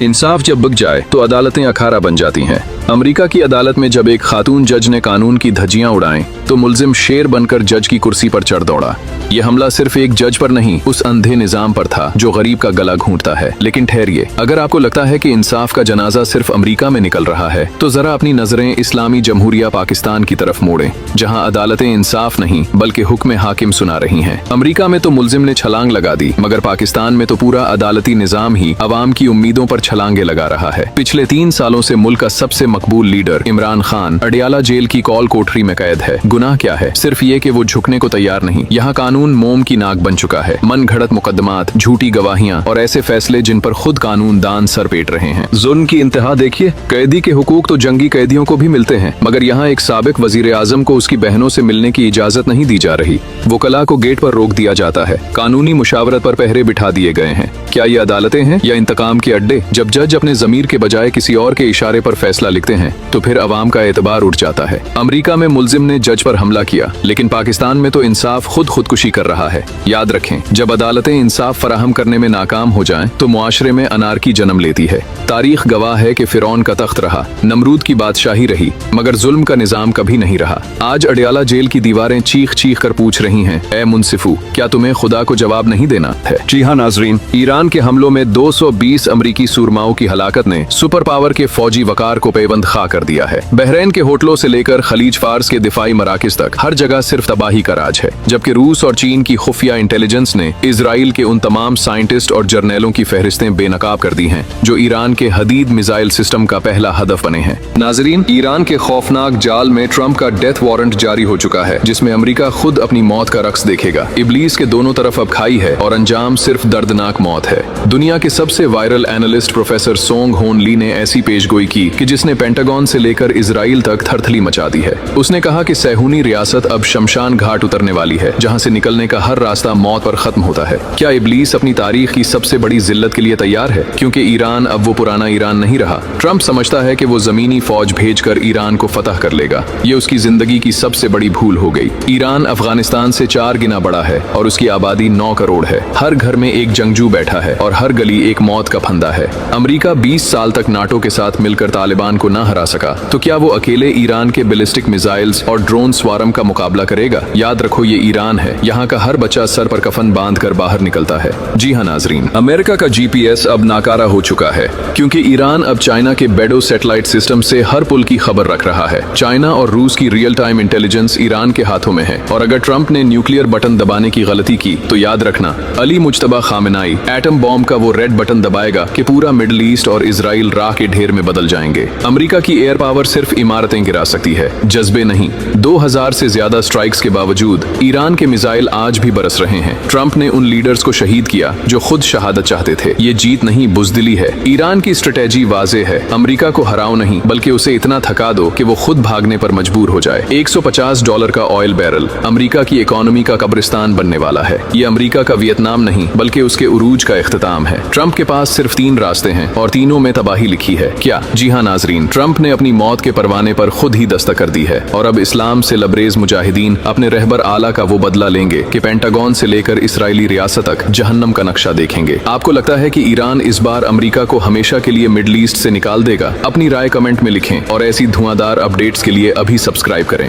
इंसाफ जब बिक जाए तो अदालतें अखाड़ा बन जाती हैं। अमेरिका की अदालत में जब एक खातून जज ने कानून की धज्जियां उड़ाएं तो मुल्जिम शेर बनकर जज की कुर्सी पर चढ़ दौड़ा। यह हमला सिर्फ एक जज पर नहीं, उस अंधे निजाम पर था जो गरीब का गला घूंटता है। लेकिन ठहरिए, अगर आपको लगता है कि इंसाफ का जनाजा सिर्फ अमेरिका में निकल रहा है तो जरा अपनी नजरें इस्लामी जमहूरिया पाकिस्तान की तरफ मोड़ें, जहां अदालतें इंसाफ नहीं बल्कि हुक्म हाकिम सुना रही हैं। अमेरिका में तो मुल्जिम ने छलांग लगा दी, मगर पाकिस्तान में तो पूरा अदालती निजाम ही अवाम की उम्मीदों पर छलांगे लगा रहा है। पिछले 3 सालों से मुल्क का सबसे मकबूल लीडर इमरान खान अडियाला जेल की कॉल कोठरी में कैद है। गुनाह क्या है? सिर्फ ये कि वो झुकने को तैयार नहीं। यहाँ कानून मोम की नाक बन चुका है। मन घड़त मुकदमात, झूठी गवाहियां और ऐसे फैसले जिन पर खुद कानून दान सर पेट रहे हैं। जुल्म की इंतहा देखिए। कैदी के हुकूक तो जंगी कैदियों को भी मिलते हैं, मगर यहाँ एक साबिक वजीर आजम को उसकी बहनों से मिलने की इजाजत नहीं दी जा रही। वकला को गेट पर रोक दिया जाता है। कानूनी मुशावरत पर पहरे बिठा दिए गए हैं। क्या ये अदालतें हैं या इंतकाम के अड्डे? जब जज अपने जमीर के बजाय किसी और के इशारे पर फैसला लिखते हैं तो फिर अवाम का एतबार उठ जाता है। अमेरिका में मुल्जिम ने जज पर हमला किया, लेकिन पाकिस्तान में तो इंसाफ खुदकुशी कर रहा है। याद रखें, जब अदालतें इंसाफ फराहम करने में नाकाम हो जाएं तो मुआशरे में अनारकी जन्म लेती है। तारीख गवाह है कि फिरौन का तख्त रहा, नमरूद की बादशाही रही, मगर जुल्म का निजाम कभी नहीं रहा। आज अडियाला जेल की दीवारें चीख चीख कर पूछ रही हैं, ए मुंसिफू, क्या तुम्हें खुदा को जवाब नहीं देना है? जी हाँ नाजरीन, ईरान के हमलों में 220 अमरीकी सूरमाओं की हलाकत ने सुपर पावर के फौजी वकार को पेवंद खा कर दिया है। बहरीन के होटलों से लेकर खलीज फार्स के दिफाई मराकिज तक हर जगह सिर्फ तबाही का राज है। जबकि रूस और चीन की खुफिया इंटेलिजेंस ने इजराइल के उन तमाम साइंटिस्ट और जर्नैलों की फहरिस्तें बेनकाब कर दी हैं जो ईरान के हदीद मिसाइल सिस्टम का पहला हदफ बने हैं। नाजरीन, ईरान के खौफनाक जाल में ट्रंप का डेथ वारंट जारी हो चुका है, जिसमें अमेरिका खुद अपनी मौत का रक्स देखेगा। इबलीस के दोनों तरफ अब खाई है और अंजाम सिर्फ दर्दनाक मौत है। दुनिया के सबसे वायरल एनालिस्ट प्रोफेसर सोंग होन ली ने ऐसी पेशगोई की कि जिसने पेंटागन से लेकर इजराइल तक थरथली मचा दी है। उसने कहा कि सहूनी रियासत अब शमशान घाट उतरने वाली है, जहां से निकलने का हर रास्ता मौत पर खत्म होता है। क्या इबलीस अपनी तारीख की सबसे बड़ी जिल्लत के लिए तैयार है? क्योंकि ईरान अब वो पुराना ईरान नहीं रहा। ट्रंप समझता है कि वो जमीनी फौज भेजकर ईरान को फतह कर लेगा। ये उसकी जिंदगी की सबसे बड़ी भूल हो गई। ईरान अफगानिस्तान से 4 गुना बड़ा है और उसकी आबादी 9 करोड़ है। हर घर में एक जंगजू बैठा है और हर गली एक मौत का फंदा है। अमेरिका 20 साल तक नाटो के साथ मिलकर तालिबान को ना हरा सका, तो क्या वो अकेले ईरान के बैलिस्टिक मिसाइल्स और ड्रोन स्वारम का मुकाबला करेगा? याद रखो, ये ईरान है। यहाँ का हर बच्चा सर पर कफन बांध कर बाहर निकलता है। जी हाँ नाजरीन, अमेरिका का GPS अब नाकारा हो चुका है, क्योंकि ईरान अब चाइना के बेडो सैटेलाइट सिस्टम से हर पुल की खबर रख रहा है। चाइना और रूस की रियल टाइम इंटेलिजेंस ईरान के हाथों में है, और अगर ट्रंप ने न्यूक्लियर बटन दबाने की गलती की तो याद रखना, अली मुज्तबा खामेनाई एटम बॉम्ब का वो रेड बटन दबाएगा कि पूरा मिडिल ईस्ट और इजराइल राख के ढेर में बदल जाएंगे। अमेरिका की एयर पावर सिर्फ इमारतें गिरा सकती है, जज्बे नहीं। 2000 से ज्यादा स्ट्राइक्स के बावजूद ईरान के मिसाइल आज भी बरस रहे हैं। ट्रंप ने उन लीडर्स को शहीद किया जो खुद शहादत चाहते थे। ये जीत नहीं, बुजदिली है। ईरान की स्ट्रेटेजी वाज़ेह है, अमेरिका को हराओ नहीं, बल्कि उसे इतना थका दो कि वो खुद भागने पर मजबूर हो जाए। $150 का ऑयल बैरल अमेरिका की इकोनॉमी का कब्रिस्तान बनने वाला है। ये अमेरिका का वियतनाम नहीं, बल्कि उसके उरूज का इख्तिताम है। ट्रंप के पास सिर्फ 3 रास्ते हैं और तीनों में तबाही लिखी है। क्या? जी हाँ नाजरीन, ट्रंप ने अपनी मौत के परवाने पर खुद ही दस्तक कर दी है, और अब इस्लाम से लबरेज मुजाहिदीन अपने रहबर आला का वो बदला लेंगे कि पेंटागन से लेकर इस्राएली रियासत तक जहन्नम का नक्शा देखेंगे। आपको लगता है कि ईरान इस बार अमेरिका को हमेशा के लिए मिडिल ईस्ट से निकाल देगा? अपनी राय कमेंट में लिखें और ऐसी धुआंधार अपडेट्स के लिए अभी सब्सक्राइब करें।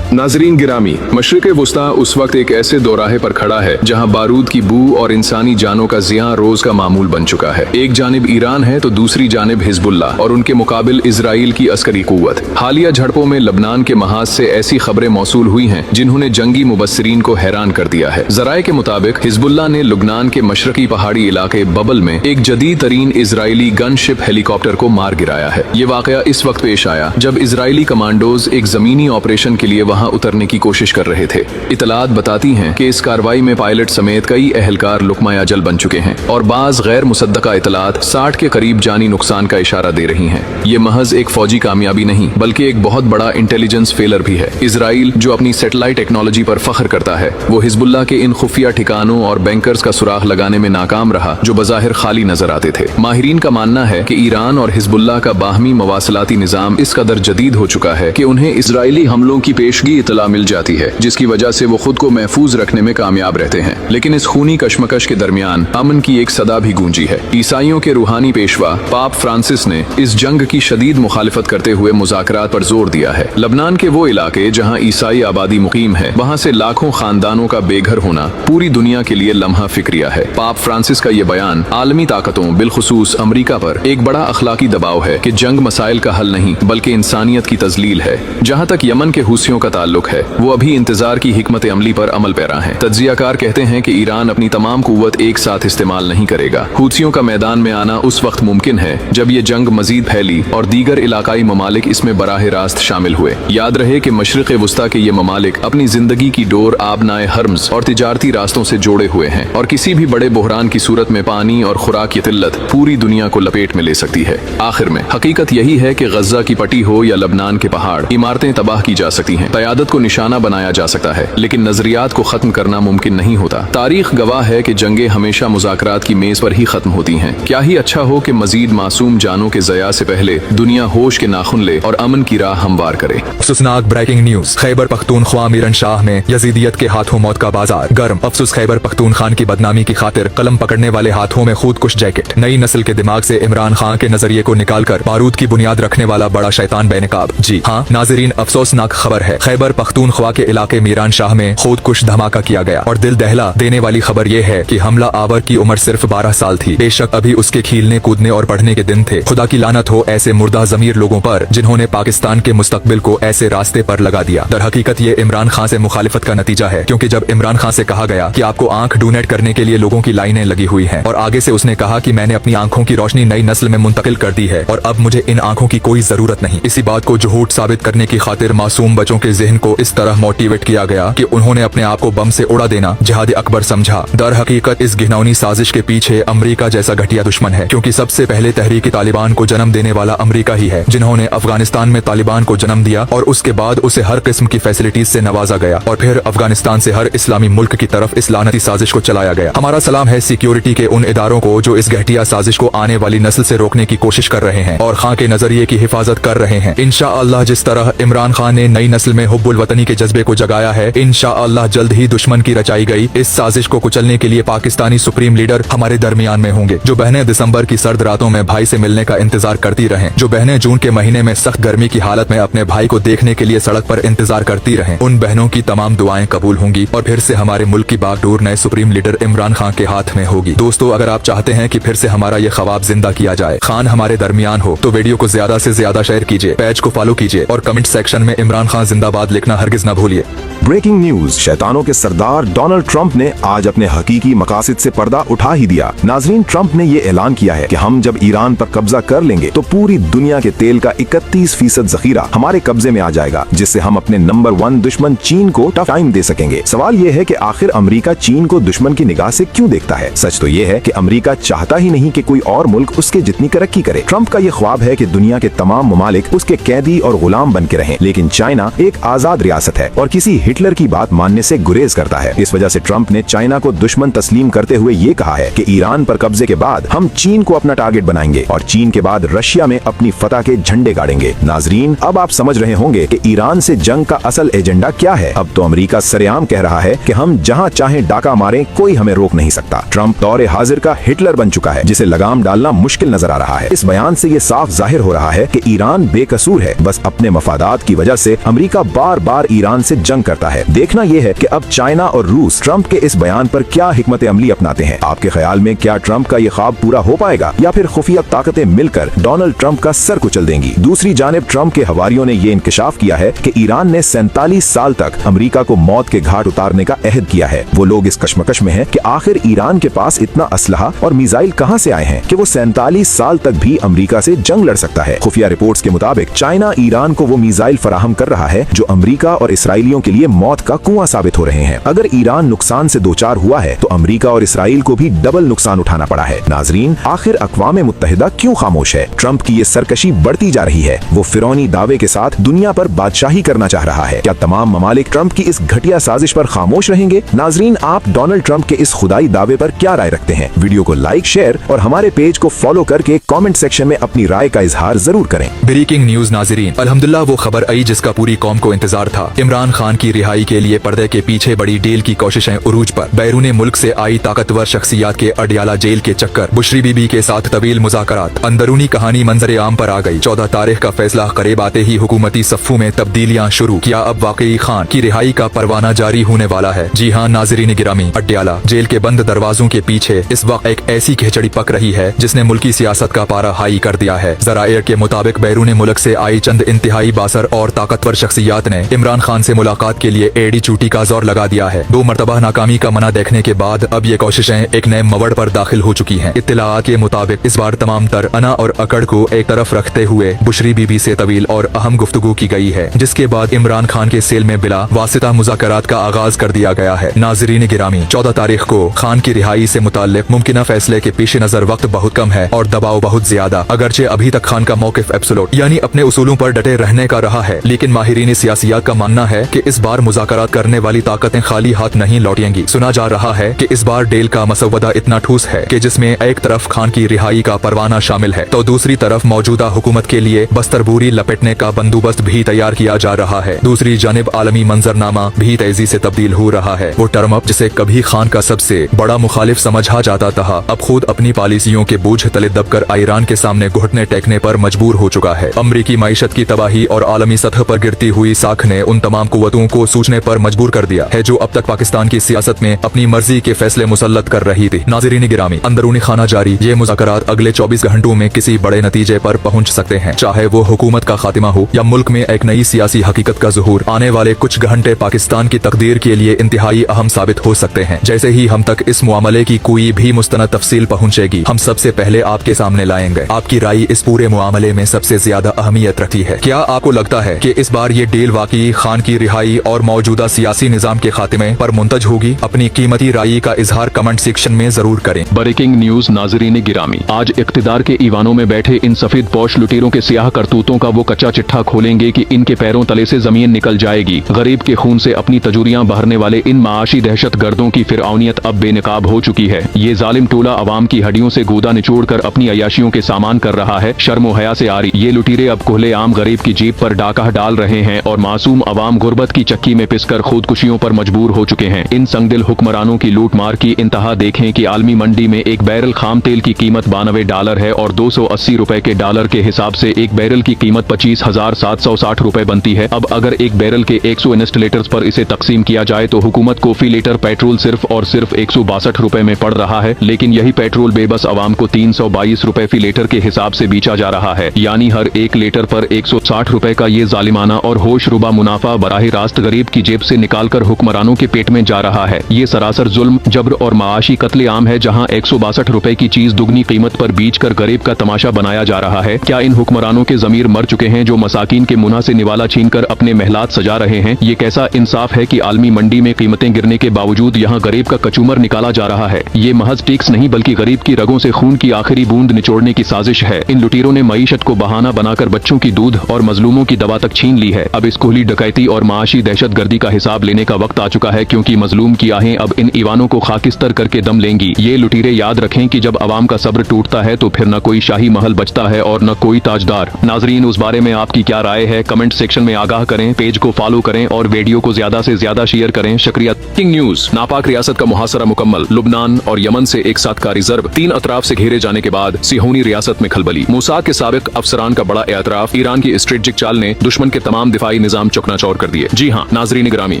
नाजरीन गिरामी, मशरिक़ वुस्ता उस वक्त एक ऐसे दोराहे पर खड़ा है जहां बारूद की बू और इंसानी जानों का ज़ियां रोज का मामूल बन चुका है। एक जानिब ईरान है तो दूसरी जानिब हिजबुल्लाह और उनके मुकाबिल इजराइल की अस्करी कुव्वत। हालिया झड़पों में लबनान के महाज से ऐसी खबरें मौसूल हुई हैं जिन्होंने जंगी मुबस्सिरीन को हैरान कर दिया है। ज़राए के मुताबिक हिजबुल्लाह ने लुबनान के मशरकी पहाड़ी इलाके बबल में एक जदीद तरीन इजरायली गनशिप हेलीकॉप्टर को मार गिराया है। ये वाकया इस वक्त पेश आया जब इजरायली कमांडोज एक जमीनी ऑपरेशन के लिए वहां उतरने की कोशिश कर रहे थे। इतलात बताती हैं कि इस कार्रवाई में पायलट समेत कई अहलकार लुकमा अजल बन चुके हैं और बाज गैर मुसद्दका इतलात 60 के करीब जानी नुकसान का इशारा दे रही हैं। ये महज एक फौजी कामयाबी नहीं बल्कि एक बहुत बड़ा इंटेलिजेंस फेलर भी है। इजराइल जो अपनी सैटेलाइट टेक्नोलॉजी पर फख्र करता है, वो हिजबुल्लाह के इन खुफिया ठिकानों और बैंकर्स का सुराग लगाने में नाकाम रहा जो बज़ाहिर खाली नजर आते थे। माहिरीन का मानना है कि ईरान और हिजबुल्लाह का बाहमी मवासलाती निजाम इस कदर जदीद हो चुका है कि उन्हें इजरायली हमलों की पेशगी ही इतला मिल जाती है, जिसकी वजह से वो खुद को महफूज रखने में कामयाब रहते हैं। लेकिन इस खूनी कशमकश के दरमियान अमन की एक सदा भी गूंजी है। ईसाइयों के रूहानी पेशवा पाप फ्रांसिस ने इस जंग की शदीद मुखालिफत करते हुए मुज़ाकरात पर जोर दिया है। लबनान के वो इलाके जहाँ ईसाई आबादी मुकीम है, वहाँ से लाखों खानदानों का बेघर होना पूरी दुनिया के लिए लम्हा फिक्रिया है। पाप फ्रांसिस का ये बयान आलमी ताकतों बिलखुसूस अमरीका पर एक बड़ा अखलाकी दबाव है कि जंग मसाइल का हल नहीं बल्कि इंसानियत की तजलील है। जहाँ तक यमन के हुसियों का ताल्लुक है, वो अभी इंतजार की हिकमत अमली पर अमल पैरा है। तज्जियाकार कहते हैं कि ईरान अपनी तमाम कुव्वत एक साथ इस्तेमाल नहीं करेगा। हुसियों का मैदान में आना उस वक्त मुमकिन है जब ये जंग मजीद फैली और दीगर इलाकाई ममालिक इसमें बराह रास्त शामिल हुए। याद रहे कि मशरिक वस्ता के ये ममालिक अपनी जिंदगी की डोर आबनाए हर्म्स और तिजारती रास्तों से जोड़े हुए हैं और किसी भी बड़े बहरान की सूरत में पानी और खुराक की किल्लत पूरी दुनिया को लपेट में ले सकती है। आखिर में हकीकत यही है कि गज्जा की पट्टी हो या लबनान के पहाड़, इमारतें तबाह की जा सकती हैं, क़यादत को निशाना बनाया जा सकता है, लेकिन नजरियात को खत्म करना मुमकिन नहीं होता। तारीख गवाह है कि जंगें हमेशा मुज़ाकरात की मेज पर ही खत्म होती हैं। क्या ही अच्छा हो कि मजीद मासूम जानों के ज़या से पहले दुनिया होश के नाखुन ले और अमन की राह हमवार करे। अफसोसनाक ब्रेकिंग न्यूज, खैबर पख्तूनख्वा मीरनशाह में यजीदियत के हाथों मौत का बाजार गर्म। अफसोस, खैबर पख्तूनख्वा की बदनामी की खातिर कलम पकड़ने वाले हाथों में खुदकुश जैकेट। नई नस्ल के दिमाग से इमरान खान के नजरिए को निकालकर बारूद की बुनियाद रखने वाला बड़ा शैतान बेनकाब। जी हाँ नाजरीन, अफसोसनाक खबर है, खैबर पख्तूनख्वा के इलाके मीरानशाह में खुदकुश धमाका किया गया और दिल दहला देने वाली खबर यह है कि हमला आवर की उम्र सिर्फ 12 साल थी। बेशक अभी उसके खीलने कूदने और बढ़ने के दिन थे। खुदा की लानत हो ऐसे मुर्दा जमीर लोगों पर जिन्होंने पाकिस्तान के मुस्तकबिल को ऐसे रास्ते पर लगा दिया। दर हकीकत ये इमरान खान से मुखालिफत का नतीजा है, क्योंकि जब इमरान खान से कहा गया कि आपको आंख डोनेट करने के लिए लोगों की लाइनें लगी हुई हैं और आगे से उसने कहा कि मैंने अपनी आंखों की रोशनी नई नस्ल में मुंतकिल कर दी है और अब मुझे इन आंखों की कोई जरूरत नहीं। इसी बात को झूठ साबित करने की खातिर मासूम बच्चों के जहन को इस तरह मोटिवेट किया गया कि उन्होंने अपने आप को बम से उड़ा देना जिहाद अकबर समझा। दर हकीकत इस घिनौनी साजिश के पीछे अमरीका जैसा घटिया दुश्मन है, क्योंकि सबसे पहले तहरीक तालिबान को जन्म देने वाला अमरीका ही है, जिन्होंने अफगानिस्तान में तालिबान को जन्म दिया और उसके बाद उसे हर किस्म की फैसिलिटीज से नवाजा गया और फिर अफगानिस्तान से हर इस्लामी मुल्क की तरफ इस लानती साजिश को चलाया गया। हमारा सलाम है सिक्योरिटी के उन इदारों को जो इस घटिया साजिश को आने वाली नस्ल से रोकने की कोशिश कर रहे हैं और खान के नजरिए की हिफाजत कर रहे हैं। इंशाअल्लाह जिस तरह इमरान खान ने नई नस्ल में हुब्बुल वतनी के जज्बे को जगाया है, इंशाअल्लाह जल्द ही दुश्मन की रचाई गई इस साजिश को कुचलने के लिए पाकिस्तानी सुप्रीम लीडर हमारे दरमियान में होंगे। जो बहनें दिसंबर की सर्द रातों में भाई से मिलने का इंतजार करती रहें, जो बहनें जून के महीने में सख्त गर्मी की हालत में अपने भाई को देखने के लिए सड़क पर इंतजार करती रहें, उन बहनों की तमाम दुआएं कबूल होंगी और फिर से हमारे मुल्क की बागडोर नए सुप्रीम लीडर इमरान खान के हाथ में होगी। दोस्तों, अगर आप चाहते हैं कि फिर से हमारा ये ख्वाब जिंदा किया जाए, खान हमारे दरमियान हो, तो वीडियो को ज्यादा से ज्यादा शेयर कीजिए, पेज को फॉलो कीजिए और कमेंट सेक्शन में इमरान खान जिंदाबाद लिखना हरगिज न भूलिए। ब्रेकिंग न्यूज, शैतानों के सरदार डोनाल्ड ट्रंप ने आज अपने हकीकी मकासद से पर्दा उठा ही दिया। नाजरीन, ट्रंप ने ये ऐलान किया है कि हम जब ईरान पर कब्जा कर लेंगे तो पूरी दुनिया के तेल का 31% जखीरा हमारे कब्जे में आ जाएगा, जिससे हम अपने नंबर 1 दुश्मन चीन को टफ टाइम दे सकेंगे। सवाल ये है कि आखिर अमेरिका चीन को दुश्मन की निगाह से क्यों देखता है? सच तो ये है कि अमेरिका चाहता ही नहीं कि कोई और मुल्क उसके जितनी तरक्की करे। ट्रंप का ये ख्वाब है कि दुनिया के तमाम ममालिक उसके कैदी और गुलाम बन के रहें, लेकिन चाइना एक आजाद रियासत है और किसी हिटलर की बात मानने से गुरेज करता है। इस वजह से ट्रंप ने चाइना को दुश्मन तस्लीम करते हुए ये कहा है कि ईरान पर कब्जे के बाद हम चीन को अपना टारगेट बनाएंगे और चीन के बाद रशिया में अपनी फतह के झंडे गाड़ेंगे। नाजरीन, अब आप समझ रहे होंगे कि ईरान से जंग का असल एजेंडा क्या है। अब तो अमेरिका सरेआम कह रहा है कि हम जहां चाहें डाका मारें, कोई हमें रोक नहीं सकता। ट्रंप दौरे हाजिर का हिटलर बन चुका है, जिसे लगाम डालना मुश्किल नजर आ रहा है। इस बयान से ये साफ जाहिर हो रहा है कि ईरान बेकसूर है, बस अपने मफादात की वजह से अमेरिका बार बार ईरान से जंग करता है। देखना यह है कि अब चाइना और रूस ट्रंप के इस बयान पर क्या हिकमत अमली अपनाते हैं। आपके ख्याल में क्या ट्रंप का ये ख्वाब पूरा हो पाएगा या फिर खुफिया ताकतें मिलकर डोनाल्ड ट्रंप का सर कुचल देंगी? दूसरी जानिब ट्रंप के हवारियों ने ये इंकशाफ किया है कि ईरान ने 47 साल तक अमेरिका को मौत के घाट उतारने का अहद किया है। वो लोग इस कशमकश में हैं कि आखिर ईरान के पास इतना असलहा और मिसाइल कहां से आए हैं कि वो 47 साल तक भी अमेरिका से जंग लड़ सकता है। खुफिया रिपोर्ट्स के मुताबिक चाइना ईरान को वो मिसाइल फराहम कर रहा है जो अमेरिका और इसराइलियों के लिए मौत का कुआं साबित हो रहे हैं। अगर ईरान नुकसान से दोचार हुआ है तो अमेरिका और इसराइल को भी डबल नुकसान उठाना पड़ा है। नाजरीन, आखिर अक़वाम मुत्तहिदा क्यों खामोश है? ट्रंप की ये सरकशी बढ़ती जा रही है। वो फिरौनी दावे के साथ दुनिया पर बादशाही करना चाह रहा है। क्या तमाम ममालिक ट्रंप की इस घटिया साजिश पर खामोश रहेंगे? नाजरीन, आप डोनाल्ड ट्रंप के इस खुदाई दावे पर क्या राय रखते हैं? वीडियो को लाइक, शेयर और हमारे पेज को फॉलो करके कमेंट सेक्शन में अपनी राय का इजहार जरूर करें। ब्रेकिंग न्यूज नाजरीन, अल्हम्दुलिल्लाह वो खबर आई जिसका पूरी कौम को इंतजार था। इमरान खान की रिहाई के लिए पर्दे के पीछे बड़ी डील की कोशिशें उरूज पर। बैरून मुल्क से आई ताकतवर शख्सियात के अडियाला जेल के चक्कर, बुशरी बीबी के साथ तवील मुज़ाकरात, अंदरूनी कहानी मंजर आम पर आ गई। 14 तारीख का फैसला करीब आते ही हुकूमती सफ़्फों में तब्दीलियां शुरू। क्या अब वाकई खान की रिहाई का परवाना जारी होने वाला है? जी हाँ नाजरीन गिरामी, अडियाला जेल के बंद दरवाजों के पीछे इस वक्त एक ऐसी खिचड़ी पक रही है जिसने मुल्की सियासत का पारा हाई कर दिया है। ज़राए के मुताबिक बैरून मुल्क से आई चंद इंतहाई बासर और ताकतवर शख्सियात ने इमरान खान से मुलाकात के लिए एड़ी चूटी का जोर लगा दिया है। 2 मरतबा नाकामी का मना देखने के बाद अब ये कोशिशें एक नए मवड़ पर दाखिल हो चुकी हैं। इत्तलाआत के मुताबिक इस बार तमाम तर अना और अकड़ को एक तरफ रखते हुए बुशरी बीबी से तवील और अहम गुफ्तगू की गई है, जिसके बाद इमरान खान के सेल में बिला वासिता मुज़ाकरात का आगाज कर दिया गया है। नाजरीन गिरामी, 14 तारीख को खान की रिहाई से मुताल्लिक मुमकिन फैसले के पेश नजर वक्त बहुत कम है और दबाव बहुत ज्यादा। अगरचे अभी तक खान का मौकिफ एब्सोल्यूट यानी अपने उसूलों पर डटे रहने का रहा है, लेकिन माहिरीन सियासियात का मानना है कि इस बार मुज़ाकरात करने वाली ताकतें खाली हाथ नहीं लौटेंगी। सुना जा रहा है कि इस बार डील का मसवदा इतना ठोस है कि जिसमें एक तरफ खान की रिहाई का परवाना शामिल है तो दूसरी तरफ मौजूदा हुकूमत के लिए बस्तरबूरी लपेटने का बंदोबस्त भी तैयार किया जा रहा है। दूसरी जानिब आलमी मंजरनामा भी तेजी से तब्दील हो रहा है। वो टर्म अप जिसे कभी खान का सबसे बड़ा मुखालिफ समझा जाता था, अब खुद अपनी पॉलिसियों के बोझ तले दबकर ईरान के सामने घुटने टेकने पर मजबूर हो चुका है। अमरीकी मईशत की तबाही और आलमी सतह पर गिरती हुई साख ने उन तमाम कुव्वतों को सोचने पर मजबूर कर दिया है जो अब तक पाकिस्तान की सियासत में अपनी मर्जी के फैसले मुसल्लत कर रही थी। नाज़रीन गिरामी, अंदरूनी खाना जारी ये मुज़ाकरात अगले 24 घंटों में किसी बड़े नतीजे पर पहुंच सकते हैं, चाहे वो हुकूमत का खात्मा हो या मुल्क में एक नई सियासी हकीकत का ज़ुहूर। आने वाले कुछ घंटे पाकिस्तान की तकदीर के लिए इंतहाई अहम साबित हो सकते हैं। जैसे ही हम तक इस मामले की कोई भी मुस्तनद तफसील पहुंचेगी, हम सबसे पहले आपके सामने लाएंगे। आपकी राय इस पूरे मामले में सबसे ज्यादा अहमियत रखती है। क्या आपको लगता है कि इस बार ये डील वाकई खान की रिहाई और मौजूदा सियासी निजाम के खात्मे पर मुंतज होगी? अपनी कीमती राय का इजहार कमेंट सेक्शन में जरूर करें। ब्रेकिंग न्यूज नाजरीन गिरामी, आज इक्तिदार के ईवानों में बैठे इन सफेद पोश लुटेरों के सियाह करतूतों का वो कच्चा चिट्ठा खोलेंगे कि इनके पैरों तले से जमीन निकल जाएगी। गरीब के खून से अपनी तजूरियां बहरने वाले इन माशी दहशत गर्दों की फिरौनियत अब बेनकाब हो चुकी है। ये जालिम टोला अवाम की हड्डियों से गोदा निचोड़कर अपनी अयाशियों के सामान कर रहा है। शर्मो हया से आरी ये लुटेरे अब खुले आम गरीब की जेब पर डाका डाल रहे हैं और मासूम अवाम गुर्बत की चक्की में पिसकर खुदकुशियों पर मजबूर हो चुके हैं। इन संगदिल हुक्मरानों की लूट मार की इंतहा देखें कि आलमी मंडी में एक बैरल खाम तेल की कीमत $92 है और 280 रुपए के डॉलर के हिसाब से एक बैरल की कीमत 25,760 रुपए बनती है। अब अगर एक बैरल के 100 इंस्टॉलेटर्स पर इसे तकसीम किया जाए तो हुकूमत को फी लीटर पेट्रोल सिर्फ और सिर्फ 162 रुपए में पड़ रहा है, लेकिन यही पेट्रोल बेबस अवाम को 322 रुपए फी लीटर के हिसाब से बेचा जा रहा है। यानी हर एक लीटर पर 160 रुपए का ये जालिमाना और होशरुबा मुनाफा बराह रास्त गरीब की जेब से निकालकर हुक्मरानों के पेट में जा रहा है। ये सरासर जुल्म, जब्र और माशी कत्लेआम है, जहां 162 रुपए की चीज दुगनी कीमत पर बेच कर गरीब का तमाशा बनाया जा रहा है। क्या इन हुक्मरानों के जमीर मर चुके हैं जो मसाकीन के मुना से निवाला छीनकर अपने महलात सजा रहे हैं? ये कैसा इंसाफ है कि आलमी मंडी में कीमतें गिरने के बावजूद यहाँ गरीब का कचूमर निकाला जा रहा है। ये महज टैक्स नहीं बल्कि गरीब की रगों से खून की आखिरी बूंद निचोड़ने की साजिश है। इन लुटेरों ने मईशत को बहाना बनाकर बच्चों की दूध और मजलूमों की दवा तक छीन ली है। अब इस कोहली डकैती और माशी दहशत गर्दी का हिसाब लेने का वक्त आ चुका है, क्योंकि मजलूम की आहें अब इन ईवानों को खाकिस्तर करके दम लेंगी। ये लुटेरे याद रखें कि जब अवाम का सब्र टूटता है तो फिर न कोई शाही महल बचता है और न कोई ताजदार। नाजरीन, उस बारे में आपकी क्या राय है? कमेंट सेक्शन में आगाह करें, पेज को फॉलो करें और वीडियो को ज्यादा से ज्यादा शेयर करें। शुक्रिया। King news. नापाक रियासत का मुहासरा मुकम्मल। लुबनान और यमन से एक साथ का रिजर्व 3 अतराफ से घेरे जाने के बाद सिहोनी रियासत में खलबली। मूसाद के साबिक अफसरान का बड़ा एतराफ, ईरान की स्ट्रेटेजिक चाल ने दुश्मन के तमाम दिफाई निजाम चकनाचौर कर दिए। जी हाँ नाजरीन ग्रामी,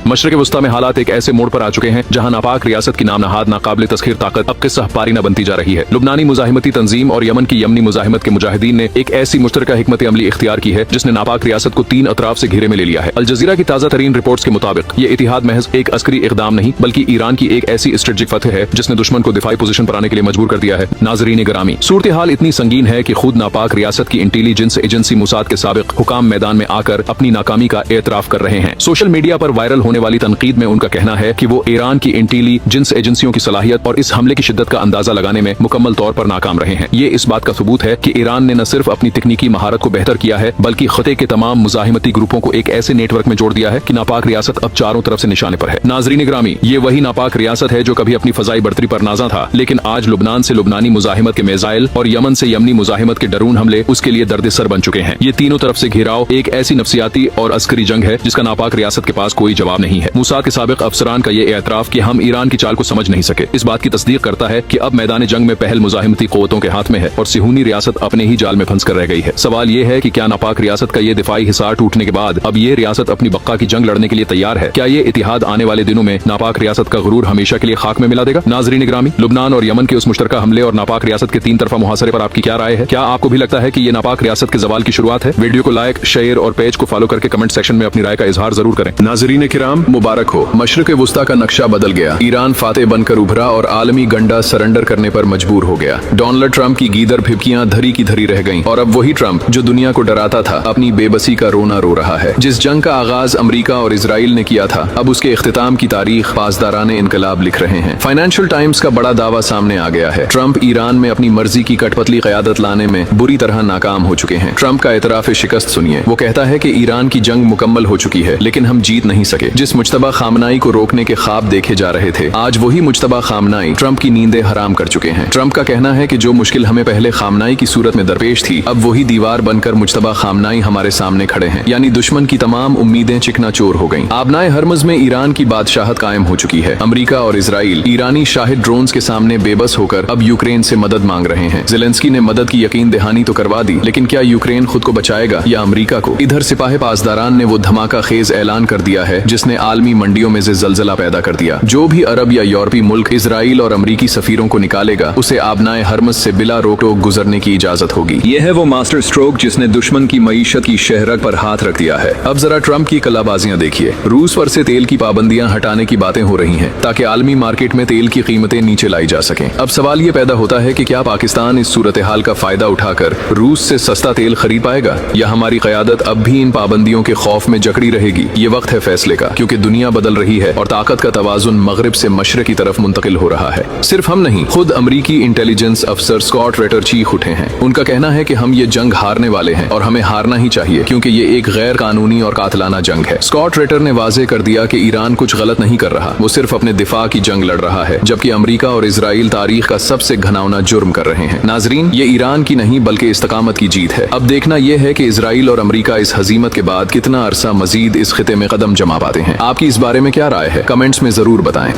मशरिक वस्ता में हालात एक ऐसे मोड़ पर आ चुके हैं जहाँ नापाक रियासत की नामनहाद नाकाबिल तस्खीर ताकत अब किस्सा पारी न बनती जा रही है। लुबनानी मुजाहिमती तंजीम और यमन की यमनी मुजाहिमत के मुजाहिदीन ने एक ऐसी मुश्तरका हिकमत अमली इख्तियार की है जिसने नापाक रियासत को 3 अतराफ से घेरे में ले लिया है। अल जजीरा की ताजा तरीन रिपोर्ट्स के मुताबिक ये इतिहाद महज एक अस्करी इकदाम नहीं बल्कि ईरान की एक ऐसी स्ट्रेटेजिक फतह है जिसने दुश्मन को दिफाई पोजीशन पर आने के लिए मजबूर कर दिया है। नाजरीन ग्रामी, सूरत हाल इतनी संगीन है कि खुद नापाक रियासत की इंटेलिजेंस एजेंसी मूसाद के साबिक हुकाम मैदान में आकर अपनी नाकामी का एतराफ कर रहे हैं। सोशल मीडिया मीडिया पर वायरल होने वाली तनकीद में उनका कहना है कि वो ईरान की इंटेलिजेंस एजेंसियों की सलाहियत और इस हमले की शिद्दत का अंदाजा लगाने में मुकम्मल तौर पर नाकाम रहे हैं। ये इस बात का सबूत है कि ईरान ने न सिर्फ अपनी तकनीकी महारत को बेहतर किया है बल्कि खते के तमाम मुजाहिमती ग्रुपों को एक ऐसे नेटवर्क में जोड़ दिया है कि नापाक रियासत अब चारों तरफ से निशाने पर है। नाजरीन ग्रामी, ये वही नापाक रियासत है जो कभी अपनी फजाई बढ़तरी पर नाजा था, लेकिन आज लुबनान से लुबनानी मुजाहिमत के मिसाइल और यमन से यमनी मुजाहिमत के डरून हमले उसके लिए दर्द-ए-सर बन चुके हैं। ये तीनों तरफ से घिराव एक ऐसी नफसियाती और अस्करी जंग है जिसका नापाक रियासत के पास कोई जवाब नहीं है। मूसाद के साबिक अफसरान का ये एतराफ कि हम ईरान की चाल को समझ नहीं सके इस बात की तस्दीक करता है कि अब मैदान जंग में पहल मुजाहिमती क़ुव्वतों के हाथ में है और सिहूनी रियासत अपने ही जाल में फंस कर रह गई है। सवाल ये है कि क्या नापाक रियासत का ये दिफाई हिसार टूटने के बाद अब ये रियासत अपनी बक्का की जंग लड़ने के लिए तैयार है? क्या ये इतिहाद आने वाले दिनों में नापाक रियासत का गुरूर हमेशा के लिए खाक में मिला देगा? नाजरीन ग्रामी, लुबनान और यमन के उस मुश्तरका हमले और नापाक रियासत के तीन तरफा मुहासरे पर आपकी क्या राय है? क्या आपको भी लगता है कि ये नापाक रियासत के जवाल की शुरुआत है? वीडियो को लाइक, शेयर और पेज को फॉलो करके कमेंट सेक्शन में अपनी राय का इजहार जरूर करें। नाजरीन किराम, मुबारक हो, मशरिक वुस्ता का नक्शा बदल गया। ईरान फातेह बनकर उभरा और आलमी गंडा सरेंडर करने पर मजबूर हो गया। डोनाल्ड ट्रंप की गीदर फिपकियां धरी की धरी रह गईं और अब वही ट्रंप जो दुनिया को डराता था अपनी बेबसी का रोना रो रहा है। जिस जंग का आगाज अमेरिका और इजराइल ने किया था, अब उसके इख्तिताम की तारीख पासदाराने इनकलाब लिख रहे हैं। फाइनेंशियल टाइम्स का बड़ा दावा सामने आ गया है। ट्रंप ईरान में अपनी मर्जी की कठपुतली क़यादत लाने में बुरी तरह नाकाम हो चुके हैं। ट्रंप का एतराफ़ शिकस्त सुनिए। वो कहता है कि ईरान की जंग मुकम्मल हो चुकी है लेकिन हम जीत नहीं सके। जिस मुज्तबा खामनाई को रोकने के ख्वाब देखे जा रहे थे, आज वही मुज्तबा खामनाई ट्रंप की नींदें हराम कर चुके हैं। ट्रंप का कहना है कि जो मुश्किल हमें पहले खामनाई की सूरत में दरपेश थी, अब वही दीवार बनकर मुज्तबा खामनाई हमारे सामने खड़े हैं। यानी दुश्मन की तमाम उम्मीदें चिकनाचूर हो गईं। आबनाए हरमज में ईरान की बादशाहत कायम हो चुकी है। अमेरिका और इजराइल ईरानी शाहिद ड्रोन्स के सामने बेबस होकर अब यूक्रेन से मदद मांग रहे हैं। ज़ेलेंस्की ने मदद की यकीन दहानी तो करवा दी, लेकिन क्या यूक्रेन खुद को बचाएगा या अमेरिका को? इधर सिपाही पासदारान ने वो धमाका खेज ऐलान कर दिया है जिसने आलमी मंडियों में ज़लज़ला पैदा कर दिया। जो भी अरब या यूरोपीय मुल्क इजराइल और अमरीकी सफीरों को निकालेगा, उसे आबनाए हरमज से बिला रोक टोक गुजरने की इजाजत होगी। यह है वो मास्टर स्ट्रोक जिसने दुश्मन की मईशत की शहरक पर हाथ रख दिया है। अब जरा ट्रंप की कलाबाजियां देखिए। रूस पर से तेल की पाबंदियां हटाने की बातें हो रही हैं ताकि आलमी मार्केट में तेल की कीमतें नीचे लाई जा सकें। अब सवाल ये पैदा होता है कि क्या पाकिस्तान इस सूरत हाल का फायदा उठाकर रूस से सस्ता तेल खरीद पाएगा या हमारी क़यादत अब भी इन पाबंदियों के खौफ में जकड़ी रहेगी? ये वक्त है फैसले का, क्योंकि दुनिया बदल रही है और ताकत का तवाजुन मगरिब से मशरिक की तरफ मुंतकिल हो रहा है। सिर्फ हम नहीं, खुद अमरीकी इंटेलिजेंस अफसर स्कॉट रेटर चीख उठे हैं। उनका कहना है कि हम ये जंग हारने वाले हैं और हमें हारना ही चाहिए, क्योंकि ये एक गैर कानूनी और कातलाना जंग है। स्कॉट रेटर ने वाज़ेह कर दिया कि ईरान कुछ गलत नहीं कर रहा, वो सिर्फ अपने दिफा की जंग लड़ रहा है, जबकि अमेरिका और इजराइल तारीख का सबसे घनावना जुर्म कर रहे हैं। नाजरीन, ये ईरान की नहीं बल्कि इस्तकामत की जीत है। अब देखना यह है कि इजराइल और अमेरिका इस हजीमत के बाद कितना अरसा मजीद इस खिते में कदम जमा पाते हैं। आपकी इस बारे में क्या राय है? कमेंट्स में जरूर बताएं।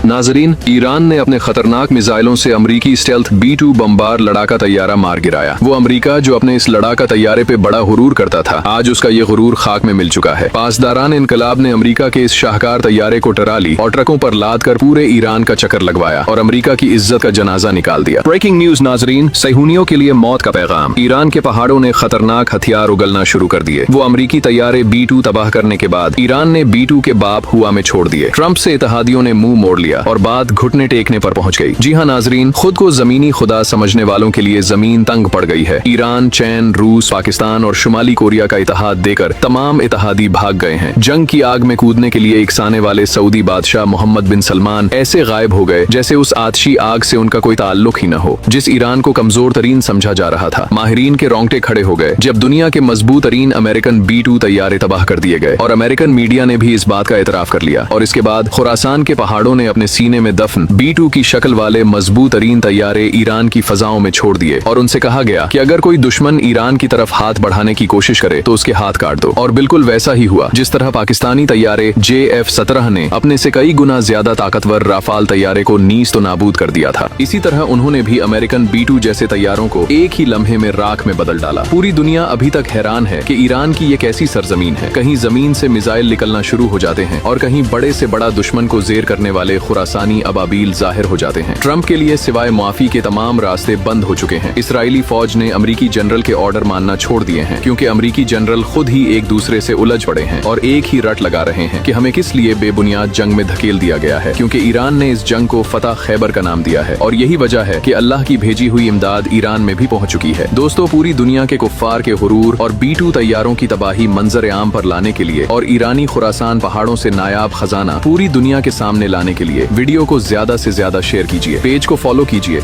नाजरीन, ईरान ने अपने खतरनाक मिसाइलों से अमरीकी स्टेल्थ B-2 बमबार लड़ाका तैयारा मार गिराया। वो अमरीका जो अपने इस लड़ाका तैयारे पे बड़ा हुरूर करता था, आज उसका ये गुरूर खाक में मिल चुका है। पासदारान इनकलाब ने अमरीका के इस शाहकार तैयारे को टरा ली और ट्रकों पर लाद कर पूरे ईरान का चक्कर लगवाया और अमरीका की इज्जत का जनाजा निकाल दिया। ब्रेकिंग न्यूज नाजरीन, सहूनियों के लिए मौत का पैगाम। ईरान के पहाड़ों ने खतरनाक हथियार उगलना शुरू कर दिए। वो अमरीकी तैयारे B-2 तबाह करने के बाद ईरान ने B-2 के बाप हुआ में छोड़ दिए। ट्रंप से इत्तेहादियों ने मुंह मोड़ लिया और बात घुटने टेकने पर पहुंच गई। जी हां नाजरीन, खुद को जमीनी खुदा समझने वालों के लिए जमीन तंग पड़ गई है। ईरान, चीन, रूस, पाकिस्तान और शुमाली कोरिया का इत्तेहाद देकर तमाम इत्तेहादी भाग गए हैं। जंग की आग में कूदने के लिए इकसाने वाले सऊदी बादशाह मोहम्मद बिन सलमान ऐसे गायब हो गए जैसे उस आतशी आग से उनका कोई ताल्लुक ही न हो, जिस ईरान को कमजोर तरीन समझा जा रहा था। माहिरीन के रोंगटे खड़े हो गए जब दुनिया के मजबूत तरीन अमेरिकन B-2 तैयारे तबाह कर दिए गए और अमेरिकन मीडिया ने भी इस बात का एतराफ कर लिया। और इसके बाद खुरासान के पहाड़ों ने अपने सीने में दफन B-2 की शक्ल वाले मजबूत तरीन तैयारे ईरान की फजाओं में छोड़ दिए और उनसे कहा गया कि अगर कोई दुश्मन ईरान की तरफ हाथ बढ़ाने की कोशिश करे तो उसके हाथ काट दो। और बिल्कुल वैसा ही हुआ जिस तरह पाकिस्तानी तैयारे JF-17 ने अपने से कई गुना ज्यादा ताकतवर राफाल तैयारे को नीज तो नाबूद कर दिया था। इसी तरह उन्होंने भी अमेरिकन B-2 जैसे तैयारों को एक ही लम्हे में राख में बदल डाला। पूरी दुनिया अभी तक हैरान है कि ईरान की ये कैसी सरजमीन है। कहीं जमीन से मिसाइल निकलना शुरू हो जाते हैं और कहीं बड़े से बड़ा दुश्मन को जेर करने वाले खुरासानी अबाबील जाहिर हो जाते हैं। ट्रंप के लिए सिवाय माफी के तमाम रास्ते बंद हो चुके हैं। इसराइली फौज ने अमरीकी जनरल के ऑर्डर मानना छोड़ दिए हैं, क्योंकि अमरीकी जनरल खुद ही एक दूसरे से उलझ पड़े हैं और एक ही रट लगा रहे हैं कि हमें किस लिए बेबुनियाद जंग में धकेल दिया गया है, क्योंकि ईरान ने इस जंग को फतह खैबर का नाम दिया है और यही वजह है कि अल्लाह की भेजी हुई इमदाद ईरान में भी पहुंच चुकी है। दोस्तों, पूरी दुनिया के कुफ्फार के हुरूर और B-2 तैयारों की तबाही मंजर आम पर लाने के लिए और ईरानी खुरासान पहाड़ों से नायाब खजाना पूरी दुनिया के सामने लाने के लिए वीडियो को ज्यादा से ज्यादा शेयर कीजिए, पेज को फॉलो कीजिए।